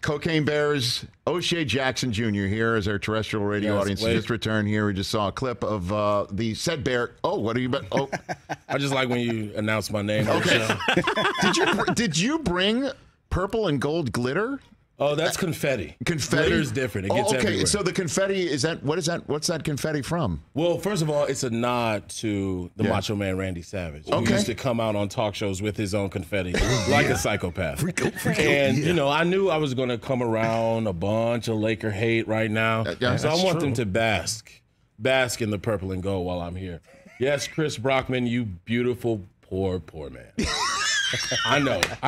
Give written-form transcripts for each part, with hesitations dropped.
Cocaine Bears, O'Shea Jackson Jr. here as our terrestrial radio audience just returned here. We just saw a clip of the said bear. Oh, what are you? Oh, I just like when you announce my name. Okay. Did you bring purple and gold glitter? Oh, that's confetti. Confetti? Glitter's different. It gets everywhere. So the confetti, what's that confetti from? Well, first of all, it's a nod to the Macho Man Randy Savage, who used to come out on talk shows with his own confetti, like a psychopath. And, I knew I was going to come around a bunch of Laker hate right now. So I want them to bask in the purple and gold while I'm here. Yes, Chris Brockman, you beautiful, poor man. I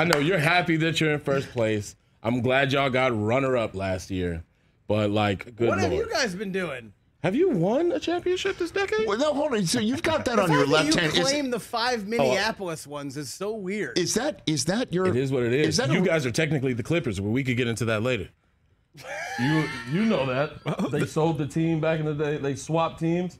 know. You're happy that you're in first place. I'm glad y'all got runner-up last year, but good What Lord. have you guys been doing? Have you won a championship this decade? Well, no, hold on. So you've got that on your left hand. You claim the 5 Minneapolis ones is so weird. Is that your? It is what it is. You guys are technically the Clippers, but we could get into that later. You know that. They sold the team back in the day. They swapped teams.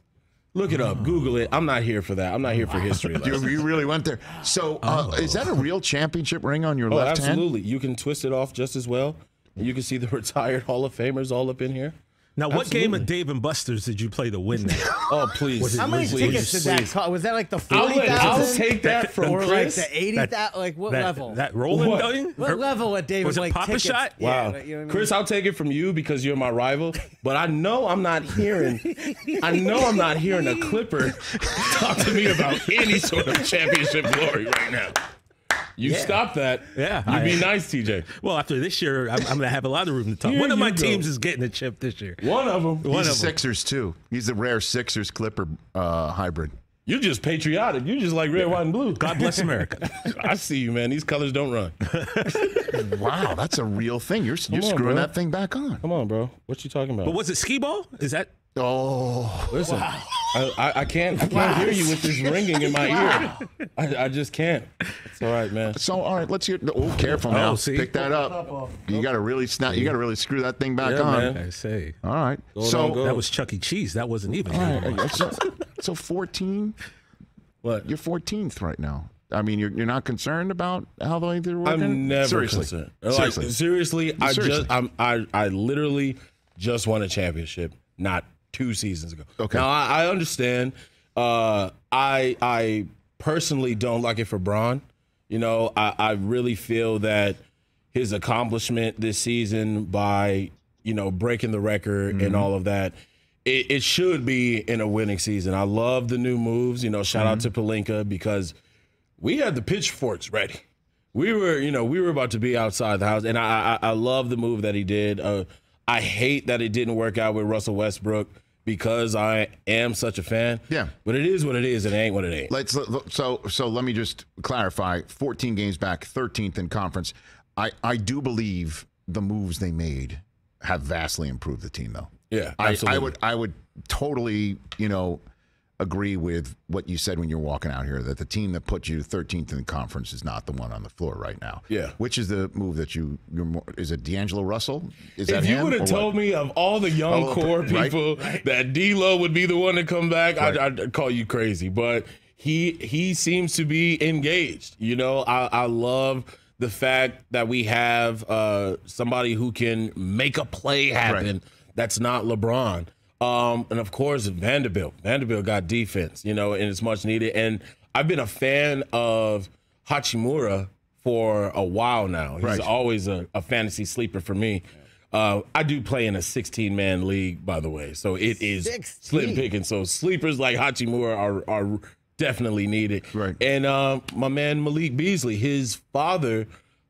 Look it up. Google it. I'm not here for that. I'm not here for history lessons. You really went there. So is that a real championship ring on your left hand? Absolutely. You can twist it off just as well. You can see the retired Hall of Famers all up in here. Now, what game of Dave and Buster's did you play to win that? Oh, please. How many tickets did that cost? Was that like the 40,000? I'll take that from or Chris. Like the 80,000? Like what level? That rolling thing? What level at David? Was it like Papa tickets? Shot? Wow. Yeah, you know what I mean? Chris, I'll take it from you because you're my rival, but I know I'm not hearing a Clipper talk to me about any sort of championship glory right now. You stop that. Yeah. You be nice, TJ. Well, after this year, I'm going to have a lot of room to talk. Here One of my you go. teams is getting a chip this year. One of them. He's a Sixers, too. He's the rare Sixers-Clipper hybrid. You're just patriotic. You just like red, white, and blue. God bless America. I see you, man. These colors don't run. Wow, that's a real thing. You're on, screwing bro. that thing back on. Come on, bro. What you talking about? But was it skee ball? Is that? Oh, listen. Wow. I can't hear you with this ringing in my ear. I just can't. It's all right, man. So all right, let's hear. Oh, careful now. See? Pick that up. You got to really snap. You got to really screw that thing back on. Man. I say. All right. That was Chuck E. Cheese. That wasn't even. So 14. What? You're 14th right now. I mean, you're not concerned about how they're working? I'm never Seriously. concerned. Seriously, I literally just won a championship not 2 seasons ago. Okay. Now I understand. I personally don't like it for Bron. I really feel that his accomplishment this season by breaking the record and all of that. It should be in a winning season. I love the new moves. Shout out to Pelinka because we had the pitchforks ready. We were about to be outside the house, and I love the move that he did. I hate that it didn't work out with Russell Westbrook because I am such a fan. Yeah. But it is what it is, and it ain't what it ain't. So let me just clarify. 14 games back, 13th in conference. I do believe the moves they made have vastly improved the team, though. Yeah, absolutely. I would totally, agree with what you said when you were walking out here, that the team that put you 13th in the conference is not the one on the floor right now. Yeah. Which is the move that you're more, is it D'Angelo Russell? Is that if you him, would have or told what? me of all the young core people that D-Lo would be the one to come back, I'd call you crazy. But he seems to be engaged. I love the fact that we have somebody who can make a play happen. Right. That's not LeBron. And, of course, Vanderbilt. Vanderbilt got defense, and it's much needed. And I've been a fan of Hachimura for a while now. He's always a fantasy sleeper for me. I do play in a 16-man league, by the way, so it is 16. slim picking. So sleepers like Hachimura are definitely needed. Right. And my man Malik Beasley, his father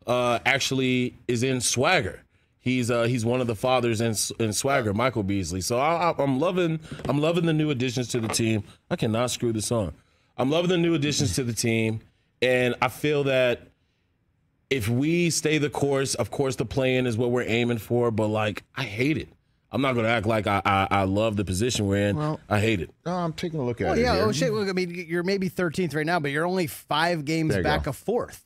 actually is in Swagger. He's one of the fathers in Swagger, Michael Beasley. So I'm loving the new additions to the team. I cannot screw this on. I'm loving the new additions to the team, and I feel that if we stay the course, of course the play-in is what we're aiming for. But I hate it. I'm not going to act like I love the position we're in. Well, I hate it. I'm taking a look at it. Yeah. here. Oh shit. Look, I mean, you're maybe 13th right now, but you're only 5 games back of 4th.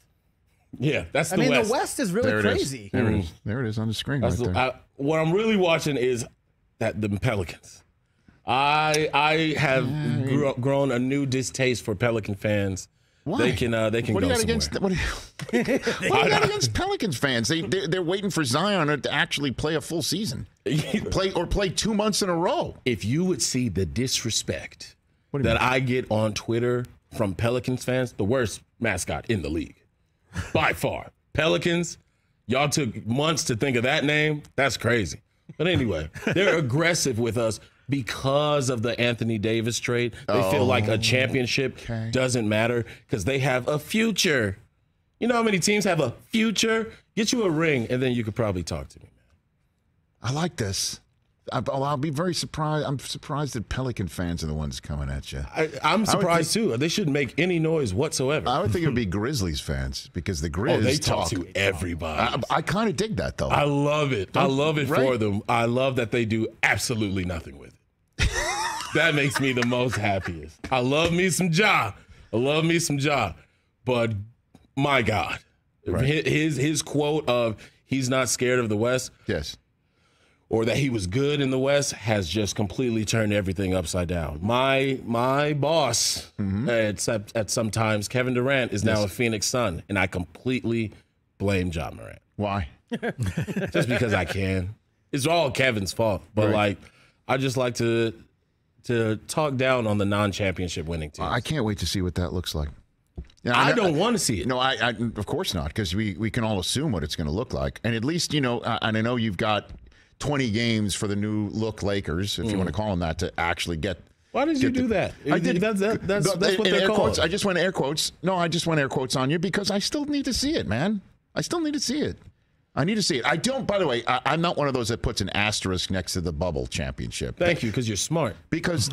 Yeah, that's the West. West. The West is really crazy. There it is. There it is on the screen right there. What I'm really watching is the Pelicans. I have grown a new distaste for Pelican fans Why? They can what go do you got somewhere. against? What do you got against Pelicans fans? They're waiting for Zion to actually play a full season, play 2 months in a row. If you would see the disrespect that I get on Twitter from Pelicans fans, the worst mascot in the league, by far. Pelicans, y'all took months to think of that name. That's crazy. But anyway, they're aggressive with us because of the Anthony Davis trade. They feel like a championship doesn't matter because they have a future. You know how many teams have a future? Get you a ring, and then you could probably talk to me, man. I like this. I'll be very surprised. I'm surprised that Pelican fans are the ones coming at you. I'm surprised, too. They shouldn't make any noise whatsoever. I would think it would be Grizzlies fans because the Grizz they talk to everybody. I kind of dig that, though. I love it. I love it for them. I love that they do absolutely nothing with it. That makes me the most happiest. I love me some Ja. But my God, his quote of he's not scared of the West. Yes. Or that he was good in the West has just completely turned everything upside down. My boss at sometimes, Kevin Durant, is now a Phoenix Sun, and I completely blame Ja Morant. Why? Just because I can. It's all Kevin's fault. But I just like to talk down on the non-championship winning teams. I can't wait to see what that looks like. I don't want to see it. No, I of course not, because we can all assume what it's going to look like. And at least, and I know you've got 20 games for the new look Lakers, if you want to call them that, to actually get. Why did you do that? I did. That's what they're called. Quotes, I just went air quotes. No, I just went air quotes on you because I still need to see it, man. I still need to see it. I need to see it. I don't, by the way, I'm not one of those that puts an asterisk next to the bubble championship. Thank you, because you're smart. Because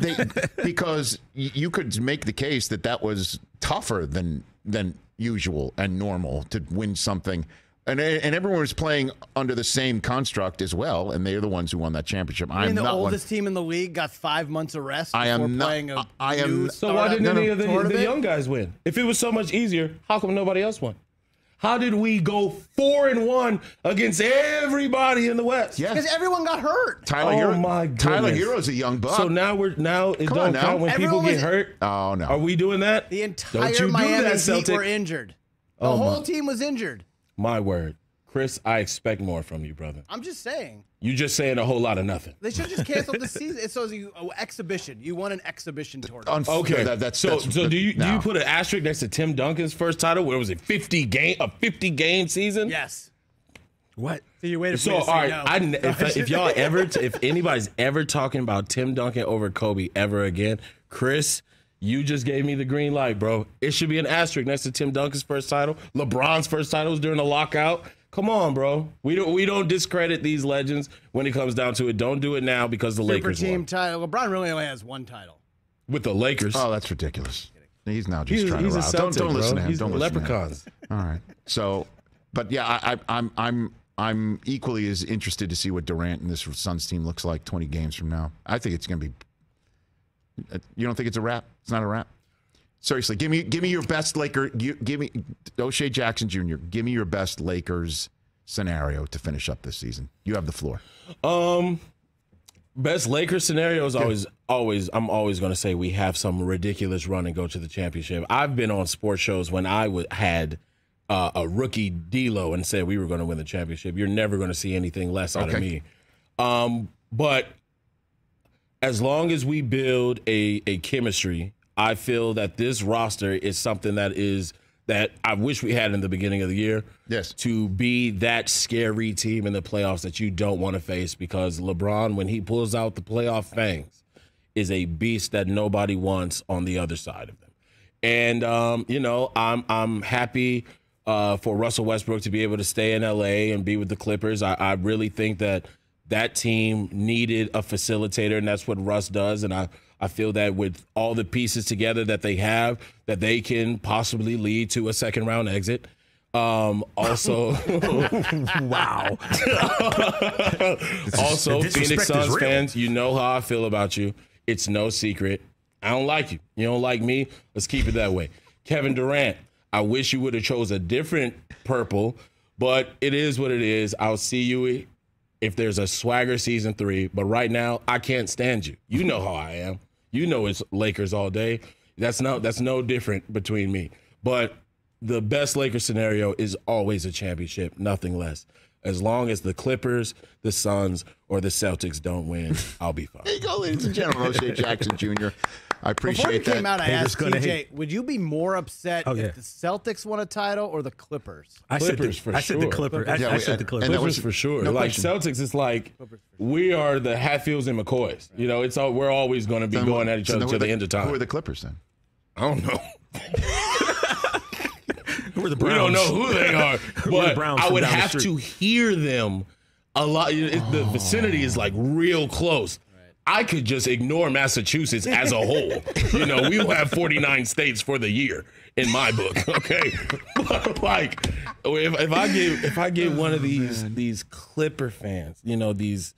because you could make the case that was tougher than usual and normal to win something. And everyone was playing under the same construct as well, and they're the ones who won that championship. I mean, the oldest team in the league got 5 months of rest before playing a new So why didn't any of the young guys win? If it was so much easier, how come nobody else won? How did we go 4-1 against everybody in the West? Yeah, because everyone got hurt. My goodness. Tyler Hero's a young buck. So now it don't count when people get hurt. Oh no, are we doing that? The entire Miami Heat were injured. The whole team was injured. My word. Chris, I expect more from you, brother. I'm just saying. You just saying a whole lot of nothing. They should just cancel the season. It's so exhibition. You won an exhibition tournament. Okay. So do you put an asterisk next to Tim Duncan's first title? Where was it? 50 game season? Yes. What? So you waited for So me to say all right, no. if anybody's ever talking about Tim Duncan over Kobe ever again, Chris, you just gave me the green light, bro. It should be an asterisk next to Tim Duncan's first title. LeBron's first title was during the lockout. Come on, bro. We don't discredit these legends when it comes down to it. Don't do it now because the Lakers Super team won. title. LeBron really only has one title. With the Lakers. Oh, that's ridiculous. He's now just trying to he's a rile. Celtic, Don't listen to him. He's Don't listen Leprechauns. to him. All right. So, but yeah, I'm equally as interested to see what Durant and this Suns team looks like 20 games from now. I think it's going to be. You don't think it's a wrap? It's not a wrap. Seriously, give me your best Laker. Give me O'Shea Jackson Jr. Give me your best Lakers scenario to finish up this season. You have the floor. Best Lakers scenario is always. I'm always going to say we have some ridiculous run and go to the championship. I've been on sports shows when I had a rookie D'Lo and said we were going to win the championship. You're never going to see anything less out of me. But as long as we build a chemistry, I feel that this roster is something that I wish we had in the beginning of the year. Yes. To be that scary team in the playoffs that you don't want to face, because LeBron, when he pulls out the playoff fangs, is a beast that nobody wants on the other side of them. And I'm happy for Russell Westbrook to be able to stay in LA and be with the Clippers. I really think that team needed a facilitator, and that's what Russ does. And I feel that with all the pieces together that they have, that they can possibly lead to a second-round exit. Also, wow. Also, Phoenix Suns fans, you know how I feel about you. It's no secret. I don't like you. You don't like me. Let's keep it that way. Kevin Durant, I wish you would have chose a different purple, but it is what it is. I'll see you if there's a swagger season 3. But right now, I can't stand you. You know how I am. You know it's Lakers all day. That's no different between me. But the best Lakers scenario is always a championship, nothing less. As long as the Clippers, the Suns, or the Celtics don't win, I'll be fine. There you go, ladies and gentlemen. O'Shea Jackson Jr. I appreciate Before you that. came out, I asked gonna TJ, hate. would you be more upset Oh, yeah. if the Celtics won a title or the Clippers? I said Clippers for I said the sure. Clippers. Yeah, I said the Clippers. and that Clippers was- for sure. no Like question. Celtics, it's like we are the Hatfields and McCoys. You know, it's all, we're always going to be going at each other till the end of time. Who are the Clippers then? I don't know. Who are the We Browns? don't know who they are, We're the but Browns I from would down the have street. to hear them a lot. The vicinity is like real close. I could just ignore Massachusetts as a whole. You know, we will have 49 states for the year in my book. Okay, but like if I get one of these Clipper fans, you know, these.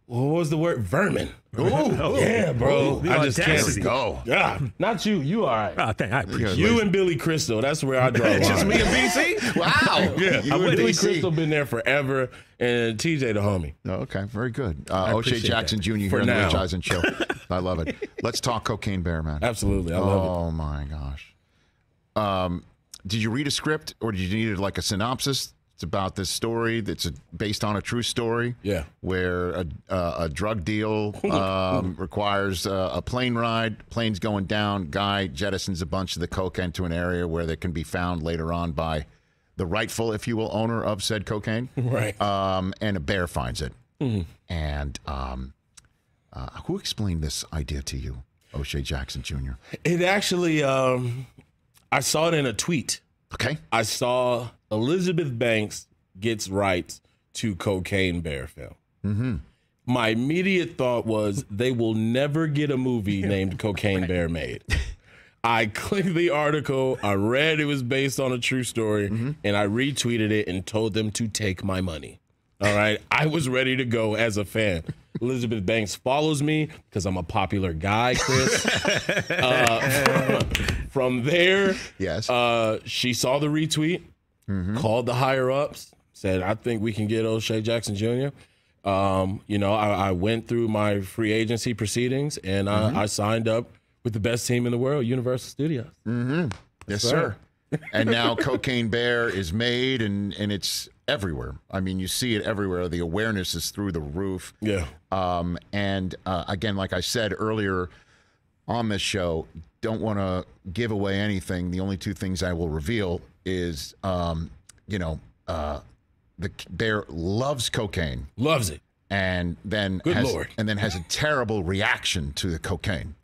What was the word? Vermin. Oh, Yeah, bro. the I just audacity. can't go. Yeah, not you. You all right. Oh, I appreciate You and Billy Crystal. That's where I draw the line. Just me and BC? Wow. Yeah, You and Billy DC. Crystal been there forever, and TJ the homie. Oh, okay, very good. O'Shea appreciate Jackson that. Jr. here For on the now. Rich Eisen Show. I love it. Let's talk Cocaine Bear, man. Absolutely, I love Oh my gosh. Did you read a script or did you need like a synopsis? It's about this story that's based on a true story. Yeah. Where a drug deal requires a plane ride. Plane's going down. Guy jettisons a bunch of the cocaine to an area where they can be found later on by the rightful, if you will, owner of said cocaine. Right. And a bear finds it. And who explained this idea to you, O'Shea Jackson Jr.? It actually, I saw it in a tweet. Okay. I saw Elizabeth Banks gets rights to Cocaine Bear film. Mm-hmm. My immediate thought was they will never get a movie named Cocaine Bear made. I clicked the article, I read it was based on a true story, and I retweeted it and told them to take my money. All right. I was ready to go as a fan. Elizabeth Banks follows me because I'm a popular guy, Chris. From there, Yes. she saw the retweet, called the higher ups, said, I think we can get O'Shea Jackson Jr. You know, I went through my free agency proceedings and I signed up with the best team in the world, Universal Studios. Yes, sir. And now Cocaine Bear is made and it's everywhere. I mean, you see it everywhere. The awareness is through the roof. Yeah. And again, like I said earlier on this show, don't want to give away anything. The only two things I will reveal is, the bear loves cocaine Loves it. and then Good Lord. has a terrible reaction to the cocaine.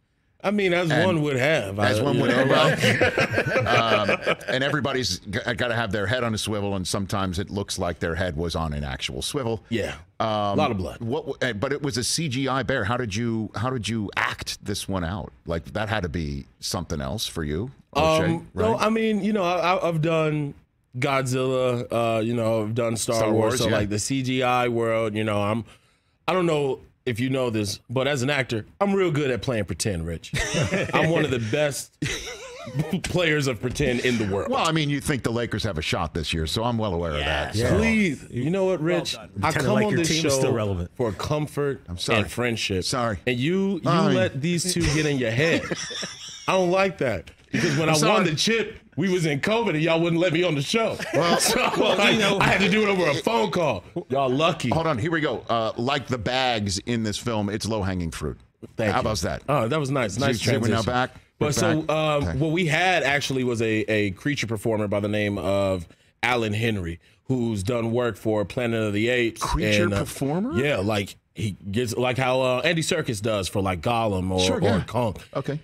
I mean, as one would have. As one would have. Right? And everybody's got to have their head on a swivel, and sometimes it looks like their head was on an actual swivel. Yeah. A lot of blood. But it was a CGI bear. How did you act this one out? Like that had to be something else for you. O'Shea, right? No, I mean, you know, I've done Godzilla. You know, I've done Star Wars. So yeah. like the CGI world, you know, I don't know if you know this, but as an actor, I'm real good at playing pretend, Rich. I'm one of the best players of pretend in the world. Well, I mean, you think the Lakers have a shot this year, so I'm well aware of that. Yeah. So. Please, you know what, Rich? I Pretending come like on your this team is show still relevant. for comfort sorry. and friendship. Sorry. And you I mean- let these two get in your head. I don't like that. Because when I sorry. won the chip, we was in COVID and y'all wouldn't let me on the show. Well, I had to do it over a phone call. Y'all lucky. Hold on, here we go. Like the bags in this film, it's low-hanging fruit. Thank How you. about that? Oh, that was nice. Nice See, we're transition. now back. We're But so back. Okay. what we had actually was a creature performer by the name of Alan Henry, who's done work for Planet of the Apes. Creature performer? Yeah, like he gets like how Andy Serkis does for like Gollum or Kong. Okay.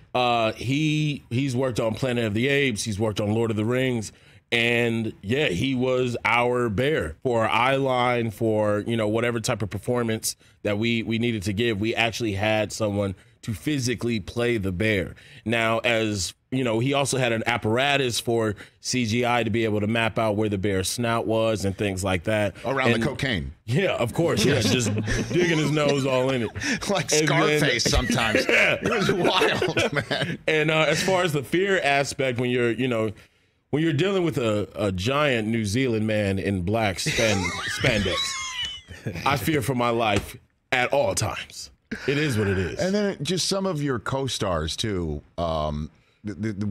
He's worked on Planet of the Apes. He's worked on Lord of the Rings. And yeah, he was our bear for our eye line, for, you know, whatever type of performance that we needed to give. We actually had someone to physically play the bear. Now, as you know, he also had an apparatus for CGI to be able to map out where the bear's snout was and things like that. Around And- the cocaine. Yeah, of course. Yeah, just digging his nose all in it. Like And Scarface then- sometimes. It was wild, man. And as far as the fear aspect, when you're dealing with a giant New Zealand man in black spandex, I fear for my life at all times. It is what it is. And then just some of your co-stars, too. the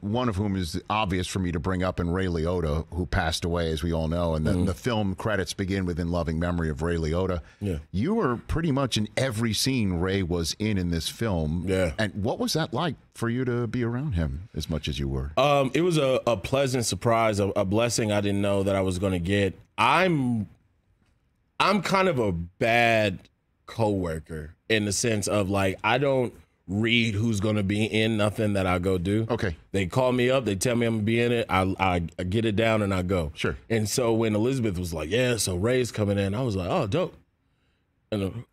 one of whom is obvious for me to bring up, in Ray Liotta, who passed away, as we all know, and then the film credits begin with "In Loving Memory of Ray Liotta." Yeah. You were pretty much in every scene Ray was in this film. Yeah. And what was that like for you to be around him as much as you were? It was a pleasant surprise, a blessing I didn't know that I was going to get. I'm kind of a bad coworker in the sense of, like, I don't read who's going to be in nothing that I go do. Okay. They call me up. They tell me I'm going to be in it. I get it down and I go. Sure. And so when Elizabeth was like, yeah, so Ray's coming in, I was like, oh, dope. And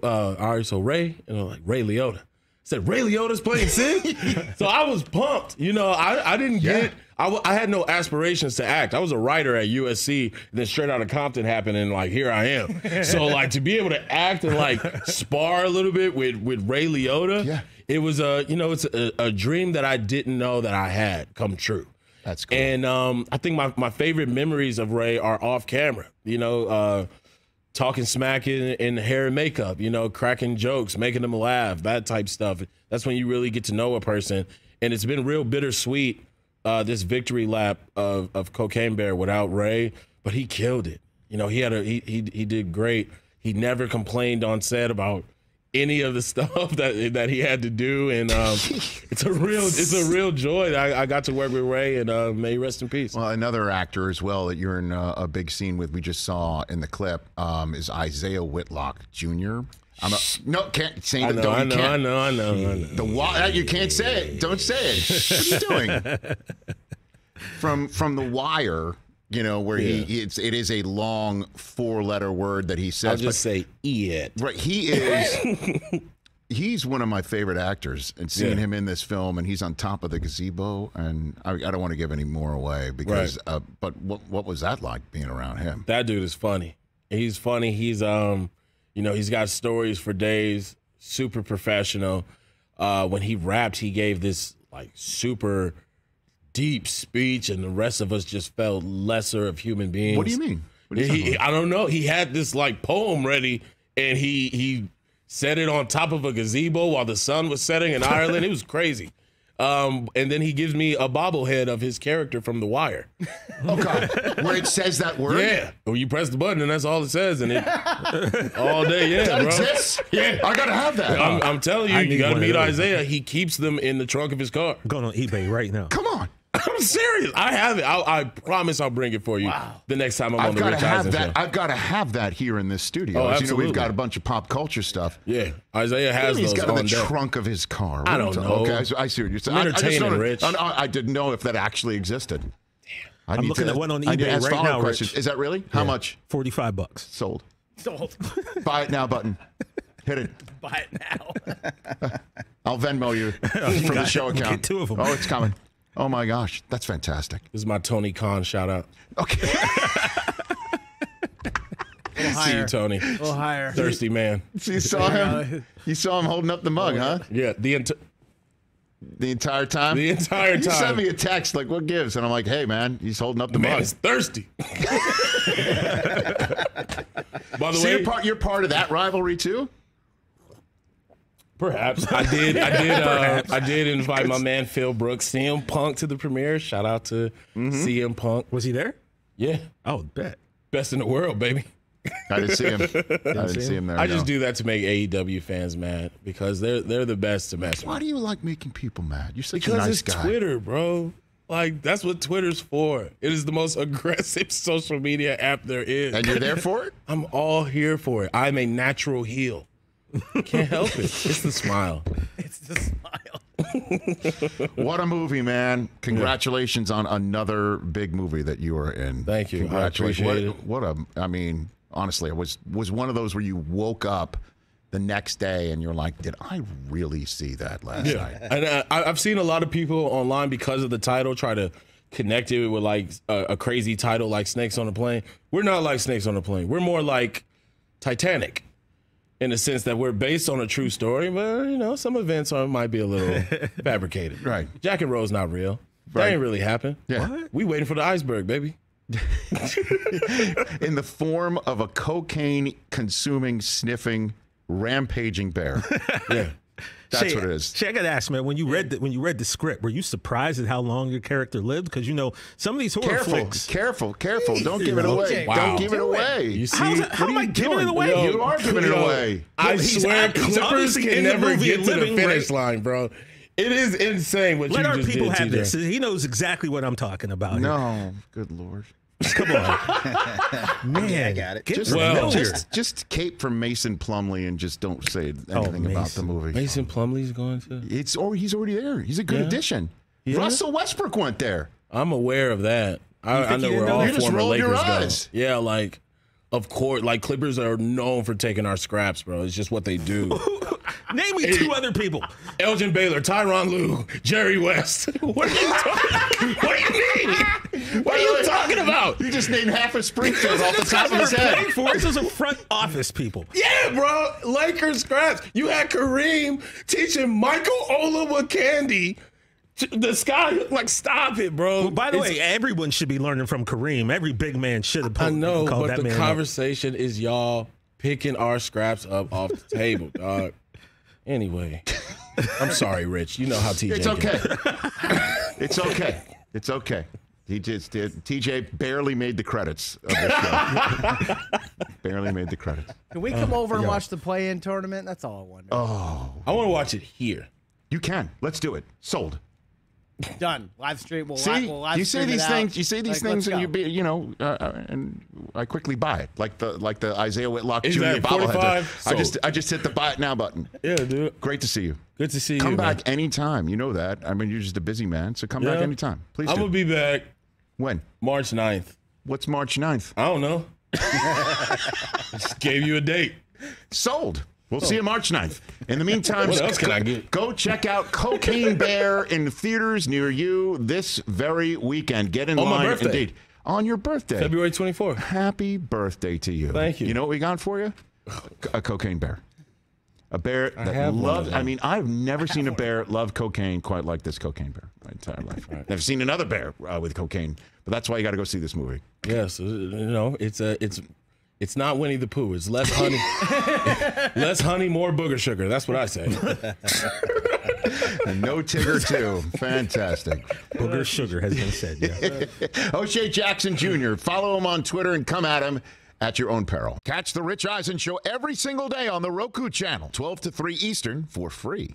all right, so Ray, and I'm like, Ray Liotta. I said, Ray Liotta's playing Sid? So I was pumped. You know, I didn't get, I had no aspirations to act. I was a writer at USC, and then Straight Outta Compton happened, and, like, here I am. So, like, to be able to act and, like, spar a little bit with Ray Liotta, it was it's a dream that I didn't know that I had come true. That's cool. And I think my favorite memories of Ray are off camera. You know, talking smack in hair and makeup, you know, cracking jokes, making them laugh, that type stuff. That's when you really get to know a person. And it's been real bittersweet, this victory lap of Cocaine Bear without Ray, but he killed it. You know, he did great. He never complained on set about any of the stuff that he had to do, and it's a real joy that I got to work with Ray, and may he rest in peace. Well, another actor as well that you're in a big scene with, we just saw in the clip, is Isaiah Whitlock Jr. Can't say it. I know. You can't say it. Don't say it. What are you doing? From The Wire, you know, where it is a long 4-letter word that he says. I'll just say it. Right, he's one of my favorite actors, and seeing him in this film, and he's on top of the gazebo, and I don't want to give any more away because, but what was that like being around him? That dude is funny. He's funny. He's he's got stories for days. Super professional. When he rapped, he gave this, like, super deep speech, and the rest of us just felt lesser of human beings. What do you mean? I don't know. He had this, like, poem ready, and he said it on top of a gazebo while the sun was setting in Ireland. It was crazy. And then he gives me a bobblehead of his character from The Wire. Oh, God. Where it says that word? Yeah. Well, you press the button, and that's all it says. And it all day, that bro. exists? Yeah. I got to have that. I'm telling you, you got to meet Isaiah. He keeps them in the trunk of his car. I'm going on eBay right now. Come on. I'm serious. I have it. I promise I'll bring it for you the next time I'm on the Rich Eisen Show. I've got to have that here in this studio. Oh, As absolutely. you know, we've got a bunch of pop culture stuff. Yeah, Isaiah has those. He's got on in the deck. trunk of his car. I don't know. Okay, I see what you're saying. Entertaining, Rich. I didn't know if that actually existed. Damn. I'm looking at one on eBay right now, Rich. Is that really? How much? $45. Sold. Sold. Buy it now button. Hit it. Buy it now. I'll Venmo you from the show account. Get 2 of them. Oh, it's coming. Oh, my gosh. That's fantastic. This is my Tony Khan shout out. Okay. See you, Tony. A little higher. Thirsty man. So you saw him? You saw him holding up the mug, huh? Yeah, the entire time? The entire He time. sent me a text like, what gives? And I'm like, hey, man, he's holding up the man mug. is thirsty. By the So way, you're part of that rivalry, too? perhaps I did invite my man Phil Brooks, CM Punk, to the premiere. Shout out to CM Punk. Was he there? Yeah, Oh, bet. best in the world, baby. I didn't see him. I didn't see him there. I just do that to make AEW fans mad because they're the best to mess with. Why do you like making people mad? You're such Because a nice it's guy. Twitter, bro. Like, that's what Twitter's for. It is the most aggressive social media app there is. And you're there for it? I'm all here for it. I'm a natural heel. Can't help it. It's the smile. It's the smile. What a movie, man. Congratulations on another big movie that you were in. Thank you. Congratulations. I appreciate it. I mean, honestly, it was one of those where you woke up the next day and you're like, did I really see that last night? And I've seen a lot of people online, because of the title, try to connect it with like a crazy title like Snakes on a Plane. We're not like Snakes on a Plane. We're more like Titanic, in the sense that we're based on a true story, but, you know, some events might be a little fabricated. Right. Jack and Rose not real. Right. That ain't really happened. Yeah. What? We waiting for the iceberg, baby. In the form of a cocaine consuming, sniffing, rampaging bear. Yeah. That's what it is. Shay, I got to ask, man, when you read the script, were you surprised at how long your character lived? Because, you know, some of these horror flicks. Careful. Don't give it away. Wow. Don't give it away. You see, how am I giving it away? You are giving it away. I He's swear, Clippers can never get to the finish right? line, bro. It is insane what Let you our just people did, have TJ. this. He knows exactly what I'm talking about. No, good Lord. Come on. Man, I got it. Just cape for Mason Plumlee and just don't say anything about the movie. Mason Plumlee's going to? He's already there. He's a good addition. Yeah. Russell Westbrook went there. I'm aware of that. I know where all former Lakers go. Yeah, like, of course, like Clippers are known for taking our scraps, bro. It's just what they do. Name me two other people. Elgin Baylor, Tyronn Lue, Jerry West. What are you talking? What do you mean? What are you talking about? You just named half of Springfield off the top of his head. This is a front office people. Yeah, bro. Lakers scraps. You had Kareem teaching Michael Olawokandi the sky. Like, stop it, bro. Well, by the way, everyone should be learning from Kareem. Every big man should have called but that the man conversation is y'all picking our scraps up off the table, dog. Anyway, I'm sorry, Rich. You know how TJ It's okay. gets. It's okay. He just did. TJ barely made the credits of this show. Barely made the credits. Can we come over and watch the play-in tournament? That's all I wonder. Oh, I want to watch it here. you can. Let's do it. Sold. Done. Live stream. We'll See, live you say stream these it things. out. You say these Like, things, and let's and I quickly buy it, like the Isaiah Whitlock Is Jr. that bobblehead. 45? I just hit the buy it now button. Yeah, dude. Great to see you. Good to see you. Come back man. anytime. You know that. I mean, you're just a busy man, so come back Yeah. anytime. Please. I'm do. gonna be back When? March 9th. What's March 9th? I don't know. Just gave you a date. Sold. We'll see you March 9th. In the meantime, What else can I get? Go check out Cocaine Bear in theaters near you this very weekend. Get in On my line. birthday. Indeed. On your birthday. February 24th. Happy birthday to you. Thank you. You know what we got for you? A cocaine bear. A bear that have one of loves. them. I mean, I've never seen a bear love cocaine quite like this cocaine bear my entire life. Never seen another bear with cocaine, but that's why you got to go see this movie. Yes, it's not Winnie the Pooh. It's less honey, less honey, more booger sugar. That's what I say. And no Tigger too. Fantastic. Booger sugar has been said. Yeah. O'Shea Jackson Jr. Follow him on Twitter and come at him at your own peril. Catch the Rich Eisen Show every single day on the Roku channel, 12 to 3 Eastern, for free.